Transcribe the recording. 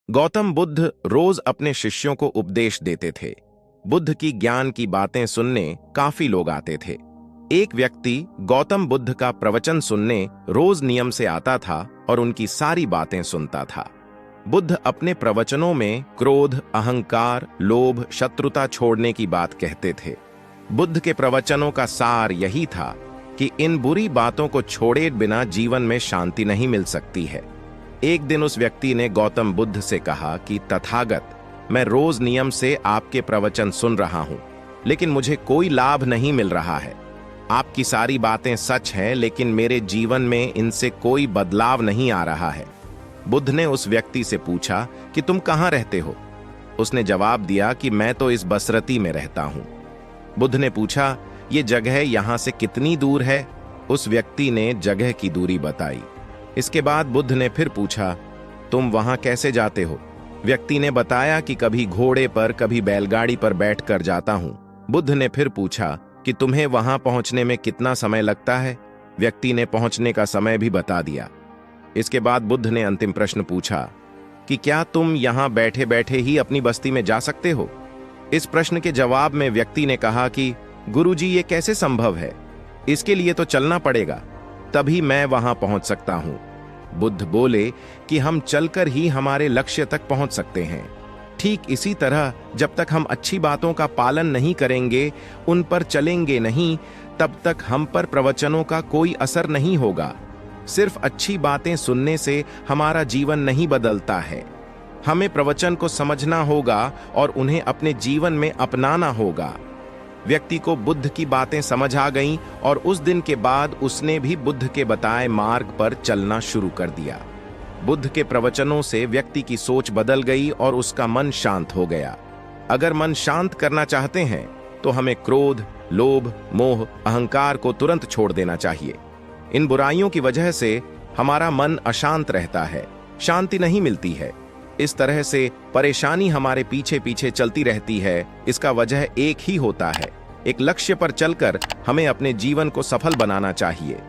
गौतम बुद्ध रोज अपने शिष्यों को उपदेश देते थे। बुद्ध की ज्ञान की बातें सुनने काफी लोग आते थे। एक व्यक्ति गौतम बुद्ध का प्रवचन सुनने रोज नियम से आता था और उनकी सारी बातें सुनता था। बुद्ध अपने प्रवचनों में क्रोध, अहंकार, लोभ, शत्रुता छोड़ने की बात कहते थे। बुद्ध के प्रवचनों का सार यही था कि इन बुरी बातों को छोड़े बिना जीवन में शांति नहीं मिल सकती है। एक दिन उस व्यक्ति ने गौतम बुद्ध से कहा कि तथागत, मैं रोज नियम से आपके प्रवचन सुन रहा हूं, लेकिन मुझे कोई लाभ नहीं मिल रहा है। आपकी सारी बातें सच हैं, लेकिन मेरे जीवन में इनसे कोई बदलाव नहीं आ रहा है। बुद्ध ने उस व्यक्ति से पूछा कि तुम कहां रहते हो? उसने जवाब दिया कि मैं तो इस बसरती में रहता हूं। बुद्ध ने पूछा, ये जगह यहां से कितनी दूर है? उस व्यक्ति ने जगह की दूरी बताई। इसके बाद बुद्ध ने फिर पूछा, तुम वहां कैसे जाते हो? व्यक्ति ने बताया कि कभी घोड़े पर, कभी बैलगाड़ी पर बैठकर जाता हूं। बुद्ध ने फिर पूछा कि तुम्हें वहां पहुंचने में कितना समय लगता है? व्यक्ति ने पहुंचने का समय भी बता दिया। इसके बाद बुद्ध ने अंतिम प्रश्न पूछा कि क्या तुम यहां बैठे बैठे ही अपनी बस्ती में जा सकते हो? इस प्रश्न के जवाब में व्यक्ति ने कहा कि गुरुजी, ये कैसे संभव है? इसके लिए तो चलना पड़ेगा, तभी मैं वहां पहुंच सकता हूं। बुद्ध बोले कि हम चलकर ही हमारे लक्ष्य तक पहुंच सकते हैं। ठीक इसी तरह जब तक हम अच्छी बातों का पालन नहीं करेंगे, उन पर चलेंगे नहीं, तब तक हम पर प्रवचनों का कोई असर नहीं होगा। सिर्फ अच्छी बातें सुनने से हमारा जीवन नहीं बदलता है। हमें प्रवचन को समझना होगा और उन्हें अपने जीवन में अपनाना होगा। व्यक्ति को बुद्ध की बातें समझ आ गईं और उस दिन के बाद उसने भी बुद्ध के बताए मार्ग पर चलना शुरू कर दिया। बुद्ध के प्रवचनों से व्यक्ति की सोच बदल गई और उसका मन शांत हो गया। अगर मन शांत करना चाहते हैं तो हमें क्रोध, लोभ, मोह, अहंकार को तुरंत छोड़ देना चाहिए। इन बुराइयों की वजह से हमारा मन अशांत रहता है, शांति नहीं मिलती है। इस तरह से परेशानी हमारे पीछे पीछे चलती रहती है। इसका वजह एक ही होता है, एक लक्ष्य पर चलकर हमें अपने जीवन को सफल बनाना चाहिए।